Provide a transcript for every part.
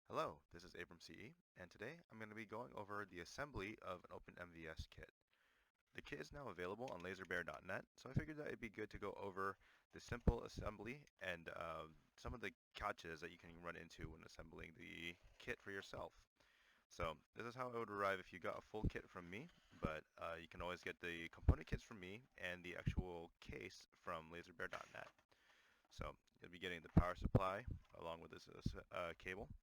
Hello, this is Abram CE, and today I'm going to be going over the assembly of an Open MVS kit. The kit is now available on laserbear.net, so I figured that it'd be good to go over the simple assembly and some of the catches that you can run into when assembling the kit for yourself. So this is how it would arrive if you got a full kit from me, but you can always get the component kits from me and the actual case from laserbear.net. So you'll be getting the power supply along with this cable,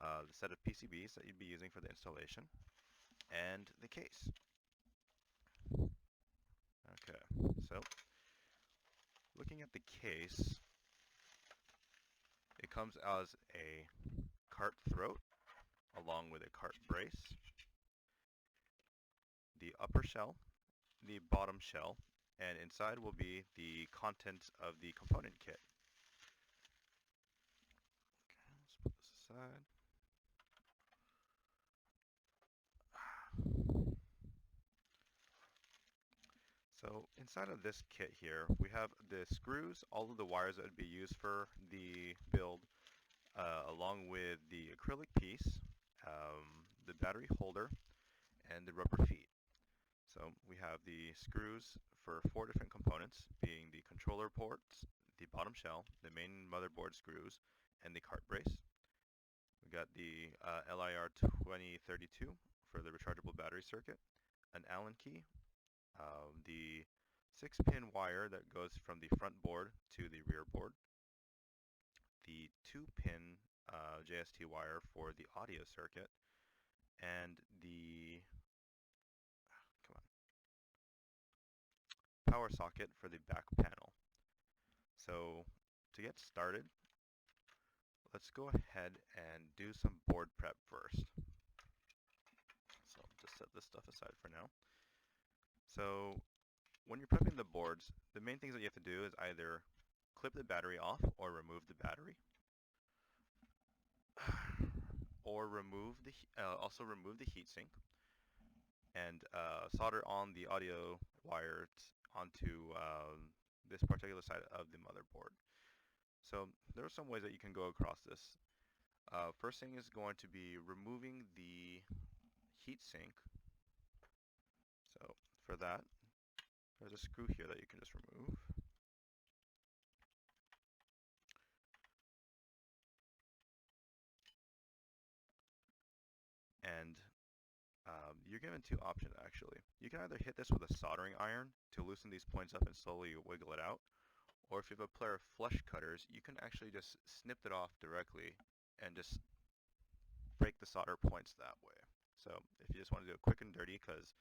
the set of PCBs that you'd be using for the installation, and the case. Okay, so looking at the case, it comes as a cart throat along with a cart brace, the upper shell, the bottom shell, and inside will be the contents of the component kit. Okay, let's put this aside. So inside of this kit here, we have the screws, all of the wires that would be used for the build, along with the acrylic piece, the battery holder, and the rubber feet. So we have the screws for 4 different components, being the controller ports, the bottom shell, the main motherboard screws, and the cart brace. We got the LIR 2032 for the rechargeable battery circuit, an Allen key, the 6-pin wire that goes from the front board to the rear board, the 2-pin JST wire for the audio circuit, and the power socket for the back panel. So to get started, let's go ahead and do some board prep first. So I'll just set this stuff aside for now. So when you're prepping the boards, the main things that you have to do is either clip the battery off or remove the battery, or also remove the heatsink and solder on the audio wires onto this particular side of the motherboard. So there are some ways that you can go across this. First thing is going to be removing the heatsink. So for that, there's a screw here that you can just remove. And you're given two options actually. You can either hit this with a soldering iron to loosen these points up and slowly wiggle it out, or if you have a pair of flush cutters, you can actually just snip it off directly and just break the solder points that way. So if you just want to do it quick and dirty, because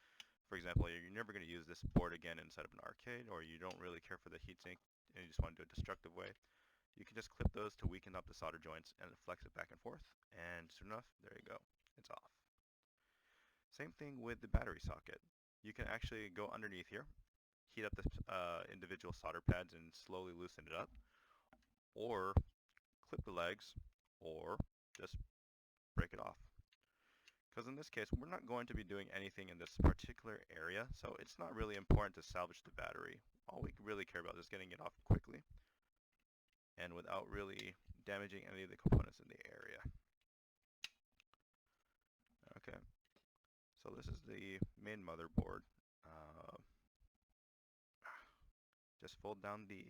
for example, you're never going to use this board again inside of an arcade, or you don't really care for the heatsink and you just want to do it a destructive way, you can just clip those to weaken up the solder joints and flex it back and forth, and soon enough, there you go, it's off. Same thing with the battery socket. You can actually go underneath here, heat up the individual solder pads and slowly loosen it up, or clip the legs, or just break it off. Because in this case, we're not going to be doing anything in this particular area, so it's not really important to salvage the battery. All we really care about is getting it off quickly and without really damaging any of the components in the area. Okay, so this is the main motherboard. Just fold down the,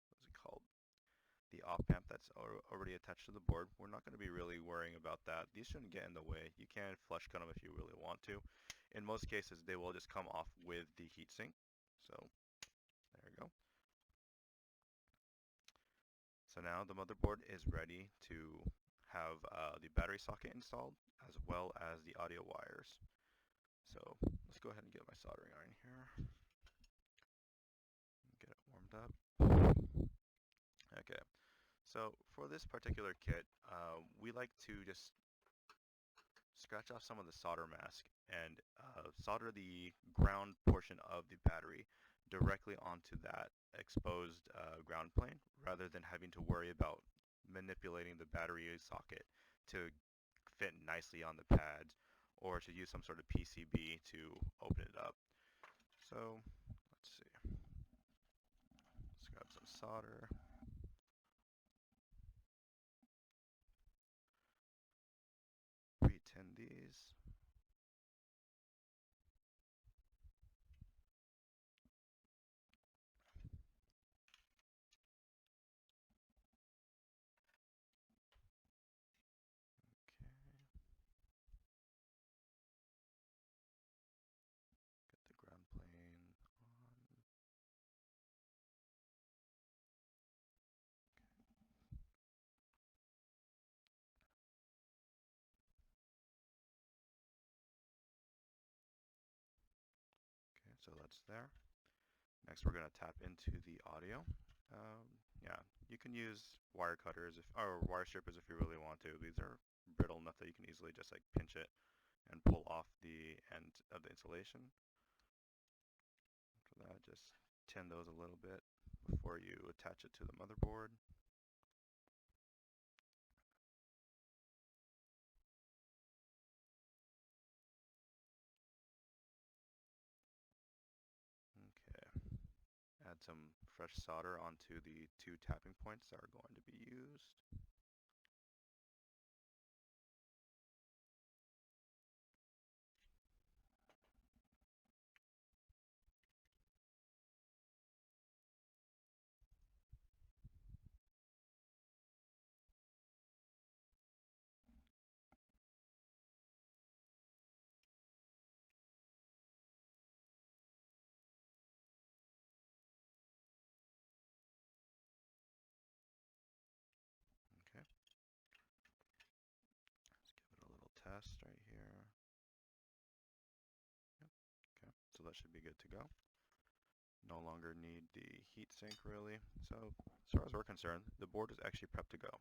what's it called? The op amp that's already attached to the board. We're not going to be really worrying about that. These shouldn't get in the way. You can flush cut them if you really want to. In most cases, they will just come off with the heatsink. So there we go. So now the motherboard is ready to have the battery socket installed as well as the audio wires. So let's go ahead and get my soldering iron here. Get it warmed up. Okay, so for this particular kit, we like to just scratch off some of the solder mask and solder the ground portion of the battery directly onto that exposed ground plane rather than having to worry about manipulating the battery socket to fit nicely on the pads or to use some sort of PCB to open it up. So let's see. Let's grab some solder. these. Get the ground plane on. Okay, so that's there. Next, we're going to tap into the audio. Yeah, you can use wire cutters or wire strippers if you really want to. These are brittle enough that you can easily just like pinch it and pull off the end of the insulation. After that, just tin those a little bit before you attach it to the motherboard. Okay. Add some fresh solder onto the 2 tapping points that are going to be used. Okay. Let's give it a little test right here. Yep. Okay, so that should be good to go. No longer need the heat sink really. So as far as we're concerned, the board is actually prepped to go.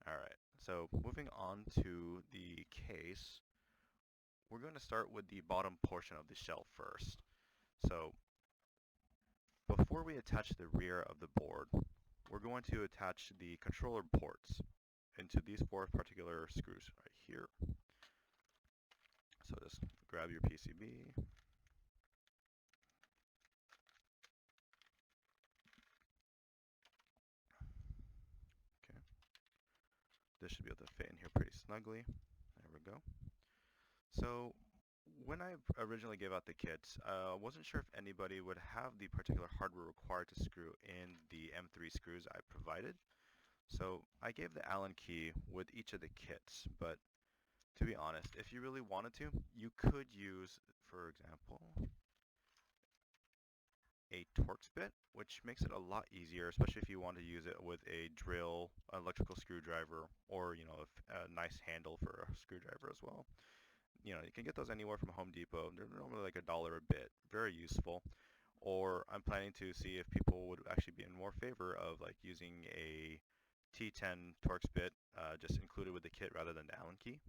Alright, so moving on to the case, we're going to start with the bottom portion of the shell first. So before we attach the rear of the board, we're going to attach the controller ports into these 4 particular screws right here. So just grab your PCB. Okay. This should be able to fit in here pretty snugly. There we go. So when I originally gave out the kits, I wasn't sure if anybody would have the particular hardware required to screw in the M3 screws I provided. So I gave the Allen key with each of the kits, but to be honest, if you really wanted to, you could use, for example, a Torx bit, which makes it a lot easier, especially if you want to use it with a drill, electrical screwdriver, or a nice handle for a screwdriver as well. You can get those anywhere from Home Depot. They're normally like $1 a bit. Very useful. Or I'm planning to see if people would actually be in more favor of like using a T10 Torx bit just included with the kit rather than the Allen key.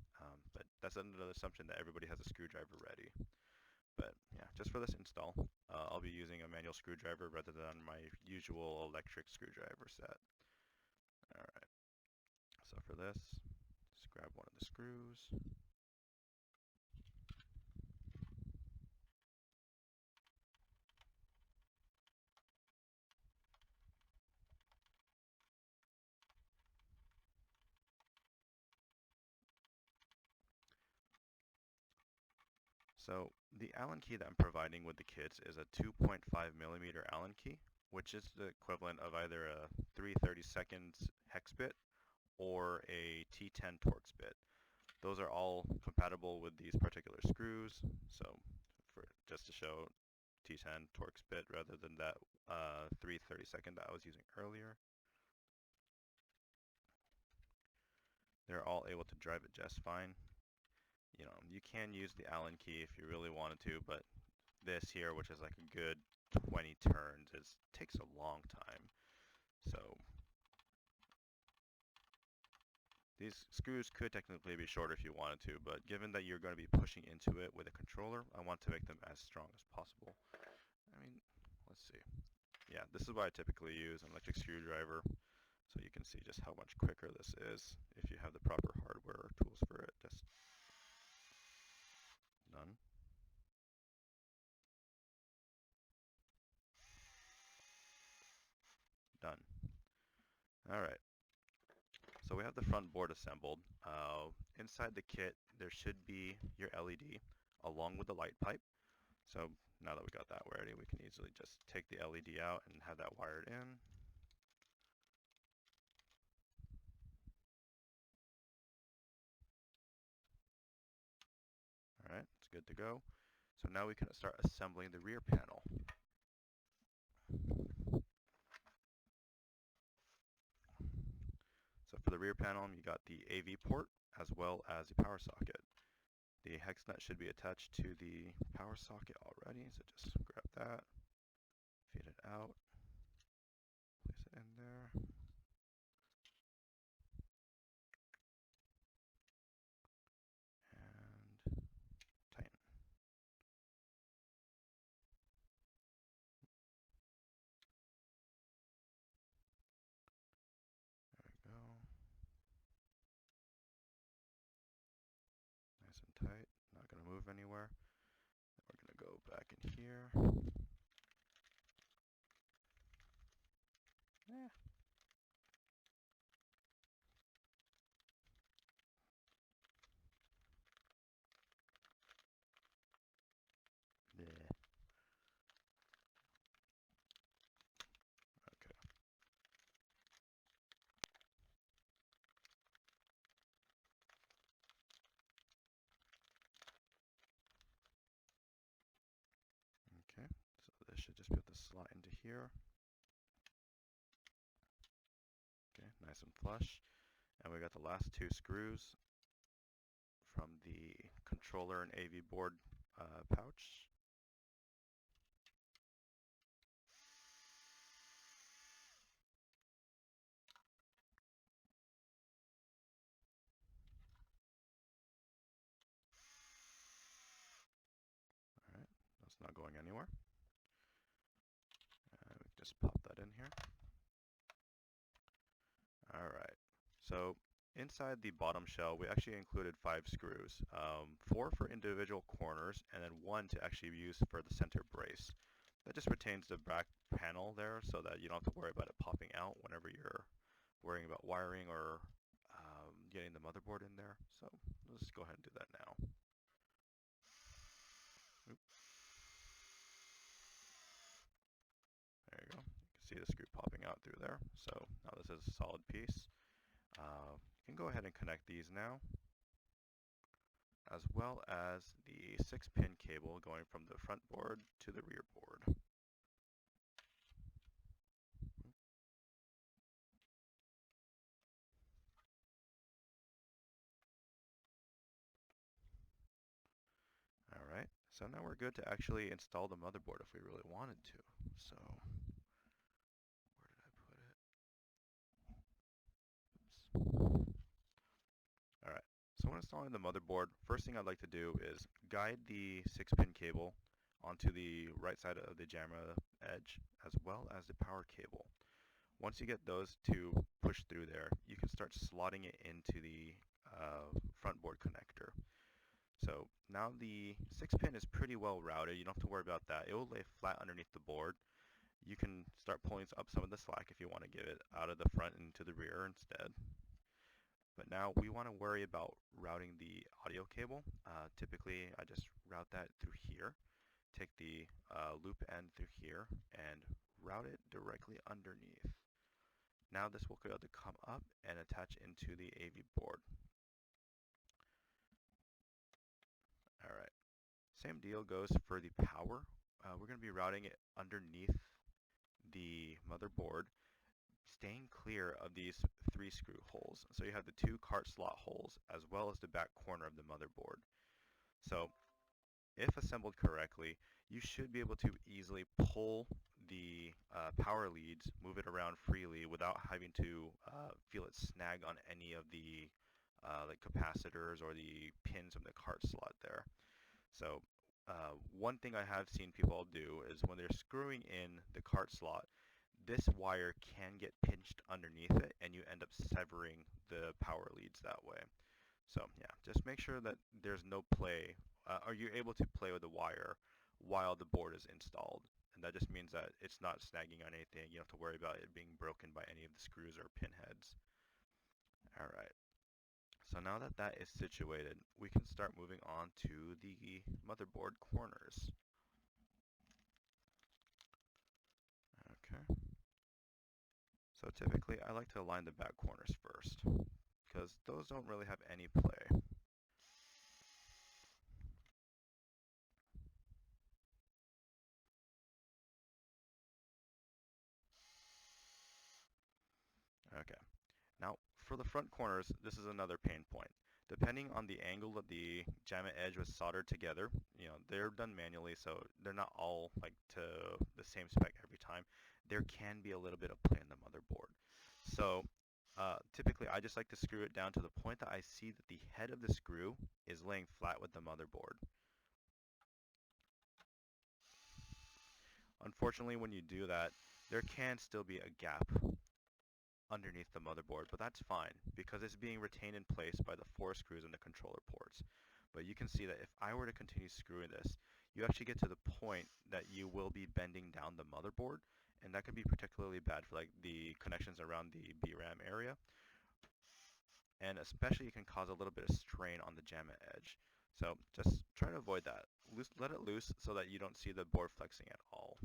But that's another assumption that everybody has a screwdriver ready. But yeah, just for this install, I'll be using a manual screwdriver rather than my usual electric screwdriver set. Alright, so for this, just grab one of the screws. So the Allen key that I'm providing with the kits is a 2.5mm Allen key, which is the equivalent of either a 3/32 hex bit or a T10 Torx bit. Those are all compatible with these particular screws. So just to show T10 Torx bit rather than that 3/32 that I was using earlier. They're all able to drive it just fine. You can use the Allen key if you really wanted to, but this here, which is like a good 20 turns, takes a long time. So these screws could technically be shorter if you wanted to, but given that you're going to be pushing into it with a controller, I want to make them as strong as possible. I mean, let's see. Yeah, this is what I typically use, an electric screwdriver. So you can see just how much quicker this is if you have the proper hardware or tools for it. Just done. Done. Alright. So we have have the front board assembled, inside the kit there should be your LED along with the light pipe. So now that we got that ready, we can easily just take the LED out and have that wired in. Alright, it's good to go. So now we can start assembling the rear panel. So for the rear panel, you got the AV port as well as the power socket. The hex nut should be attached to the power socket already, so just grab that, feed it out, place it in there. And tighten. There we go. Nice and tight, not going to move anywhere. Then we're going to go back in here. Yeah. Yeah. Okay. Okay, so this should just be able to slot into here. Okay, nice and flush. And we got the last two screws from the controller and AV board pouch. Alright, that's not going anywhere. We can just pop that in here. Alright, so inside the bottom shell we actually included 5 screws, 4 for individual corners and then 1 to actually use for the center brace. That just retains the back panel there so that you don't have to worry about it popping out whenever you're worrying about wiring or getting the motherboard in there. So let's go ahead and do that now. Oop. There you go. You can see the screw popping out through there. So now this is a solid piece. You can go ahead and connect these now, as well as the 6-pin cable going from the front board to the rear board. Alright, so now we're good to actually install the motherboard if we really wanted to. So, where did I put it? Oops. Alright, so when installing the motherboard, first thing I'd like to do is guide the 6-pin cable onto the right side of the jammer edge, as well as the power cable. Once you get those two pushed through there, you can start slotting it into the front board connector. So now the 6-pin is pretty well routed. You don't have to worry about that. It will lay flat underneath the board. You can start pulling up some of the slack if you want to get it out of the front and to the rear instead. But now we want to worry about routing the audio cable. Typically, I just route that through here. Take the loop end through here and route it directly underneath. Now this will be able to come up and attach into the AV board. Alright, same deal goes for the power. We're going to be routing it underneath the motherboard, staying clear of these 3 screw holes. So you have the 2 cart slot holes as well as the back corner of the motherboard. So if assembled correctly, you should be able to easily pull the power leads, move it around freely without having to feel it snag on any of the like capacitors or the pins from the cart slot there. So one thing I have seen people do is when they're screwing in the cart slot, this wire can get pinched underneath it and you end up severing the power leads that way. So yeah, just make sure that there's no play, or you're able to play with the wire while the board is installed. And that just means that it's not snagging on anything. You don't have to worry about it being broken by any of the screws or pin heads. Alright, so now that that is situated, we can start moving on to the motherboard corners. Okay, so typically I like to align the back corners first, because those don't really have any play. Okay. Now, for the front corners, this is another pain point. Depending on the angle that the JAMA edge was soldered together, they're done manually, so they're not all like to the same spec every time. There can be a little bit of play in the motherboard. So, typically, I just like to screw it down to the point that I see that the head of the screw is laying flat with the motherboard. Unfortunately, when you do that, there can still be a gap underneath the motherboard, but that's fine because it's being retained in place by the 4 screws in the controller ports. But you can see that if I were to continue screwing this, you actually get to the point that you will be bending down the motherboard, and that can be particularly bad for like the connections around the BRAM area, and especially it can cause a little bit of strain on the JAMA edge. So just try to avoid that. Let it loose so that you don't see the board flexing at all.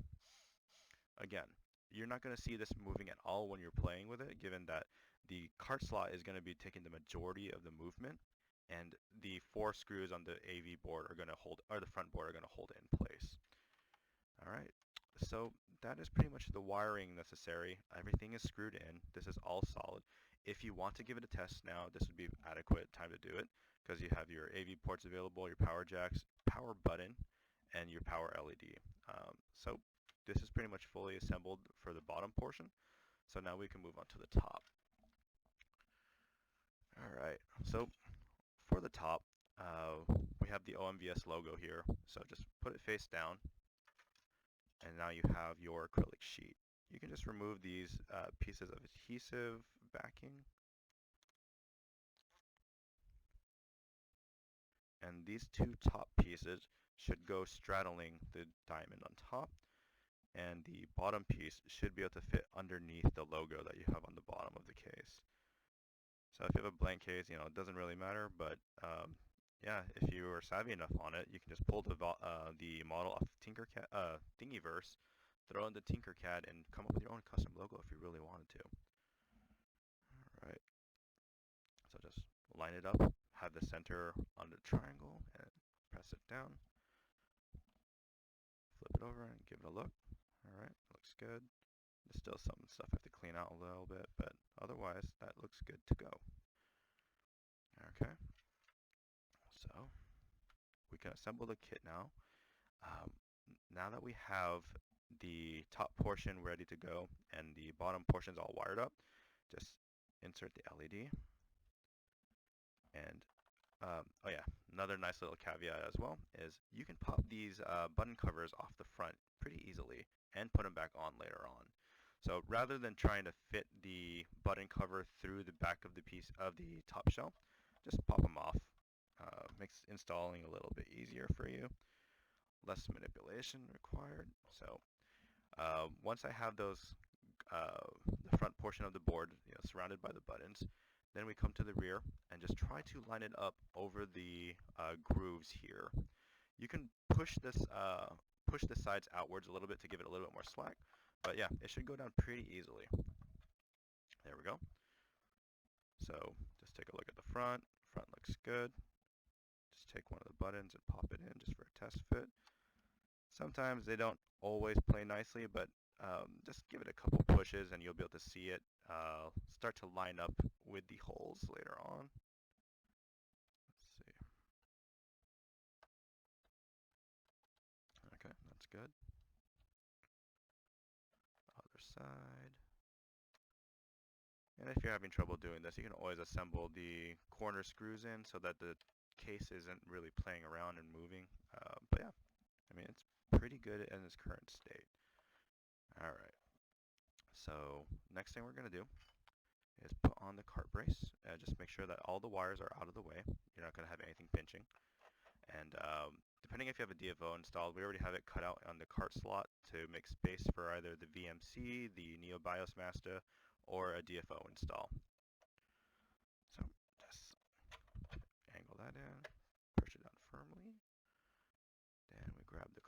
Again, you're not going to see this moving at all when you're playing with it, given that the cart slot is going to be taking the majority of the movement, and the 4 screws on the AV board are going to hold, or the front board are going to hold it in place. All right, so that is pretty much the wiring necessary. Everything is screwed in. This is all solid. If you want to give it a test now, this would be adequate time to do it, because you have your AV ports available, your power jacks, power button, and your power LED. So this is pretty much fully assembled for the bottom portion. So now we can move on to the top. All right, so for the top, we have the OMVS logo here. So just put it face down, and now you have your acrylic sheet. You can just remove these pieces of adhesive backing. And these 2 top pieces should go straddling the diamond on top, and the bottom piece should be able to fit underneath the logo that you have on the bottom of the case. So if you have a blank case, it doesn't really matter, but yeah, if you are savvy enough on it, you can just pull the model off Tinkercad, Thingiverse, throw in the Tinkercad, and come up with your own custom logo if you really wanted to. All right, so just line it up, have the center on the triangle, and press it down. Flip it over and give it a look. All right, looks good. There's still some stuff I have to clean out a little bit, but otherwise that looks good to go. Okay, so we can assemble the kit now. Now that we have the top portion ready to go and the bottom portions all wired up, just insert the LED. And oh yeah, another nice little caveat as well is you can pop these button covers off the front pretty easily and put them back on later on. So rather than trying to fit the button cover through the back of the piece of the top shelf, just pop them off. Makes installing a little bit easier for you. Less manipulation required. So once I have those, the front portion of the board surrounded by the buttons, then we come to the rear and just try to line it up over the grooves here. You can push the sides outwards a little bit to give it a little bit more slack, but yeah, it should go down pretty easily. There we go. So just take a look at the front. Front looks good. Just take one of the buttons and pop it in just for a test fit. Sometimes they don't always play nicely, but just give it a couple pushes and you'll be able to see it start to line up with the holes later on. Let's see. Okay, that's good. Other side. And if you're having trouble doing this, you can always assemble the corner screws in so that the case isn't really playing around and moving. But yeah, I mean, it's pretty good in its current state. All right. So next thing we're going to do is put on the cart brace. Just make sure that all the wires are out of the way. You're not going to have anything pinching. And depending if you have a DFO installed, we already have it cut out on the cart slot to make space for either the VMC, the NeoBIOS Master, or a DFO install.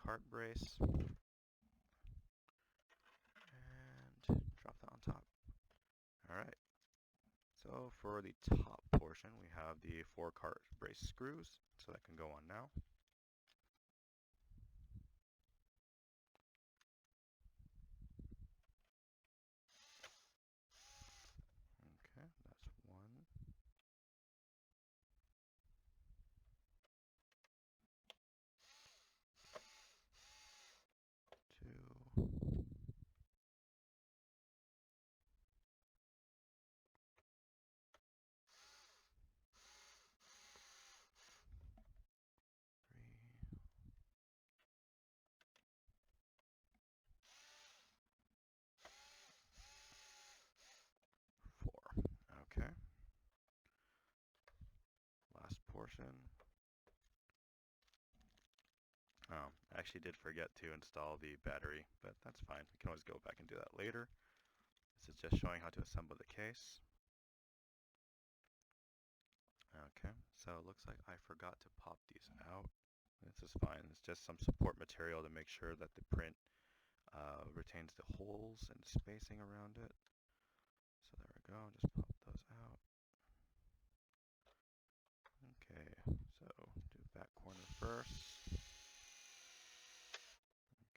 cart brace and drop that on top. Alright, so for the top portion we have the 4 cart brace screws, so that can go on now. Okay, that's 1. 2. 3. 4. Okay. Last portion. Oh, I actually did forget to install the battery, but that's fine. We can always go back and do that later. This is just showing how to assemble the case. Okay, so it looks like I forgot to pop these out. This is fine. It's just some support material to make sure that the print retains the holes and spacing around it. So there we go, just pop those out. Okay, so do back corner first.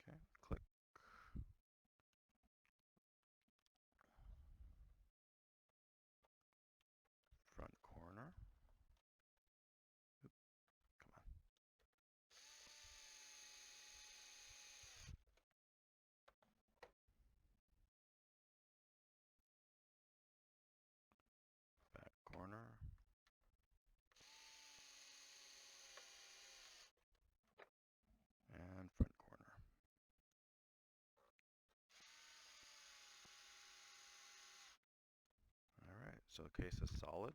Okay, click. Front corner. Oop, come on. Back corner. And front corner. Alright, so the case is solid.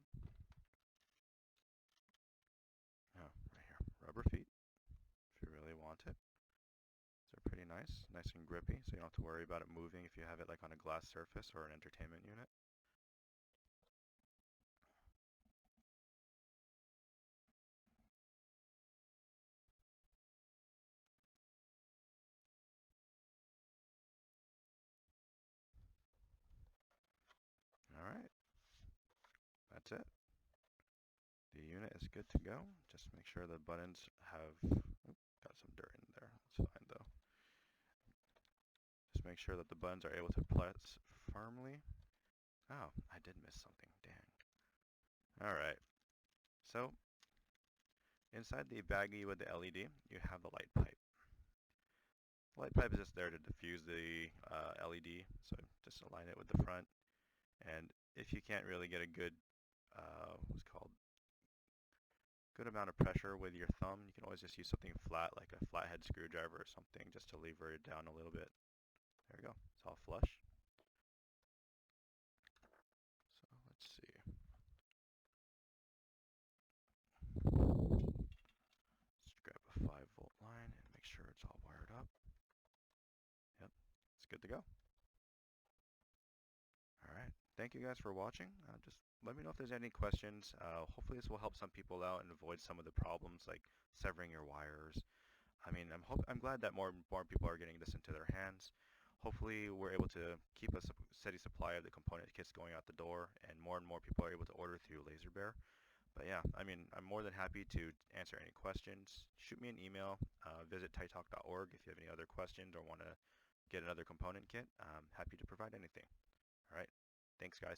Oh, right here. Rubber feet, if you really want it. They're pretty nice and grippy, so you don't have to worry about it moving if you have it like on a glass surface or an entertainment unit. Alright, that's it. The unit is good to go. Just make sure the buttons have, got some dirt in there, that's fine though. Just make sure that the buttons are able to press firmly. Oh, I did miss something, dang. Alright, so inside the baggie with the LED, you have the light pipe. The light pipe is just there to diffuse the LED, so just align it with the front. And if you can't really get a good, what's called, good amount of pressure with your thumb, you can always just use something flat, like a flathead screwdriver or something, just to lever it down a little bit. There we go. It's all flush. So let's see. Let's grab a 5-volt line and make sure it's all wired up. Yep, it's good to go. Alright, thank you guys for watching. Just let me know if there's any questions. Hopefully this will help some people out and avoid some of the problems like severing your wires. I mean, I'm glad that more people are getting this into their hands. Hopefully we're able to keep a steady supply of the component kits going out the door, and more people are able to order through LaserBear. But yeah, I mean, I'm more than happy to answer any questions. Shoot me an email. Visit tightalk.org if you have any other questions or want to get another component kit. I'm happy to provide anything. All right. Thanks, guys.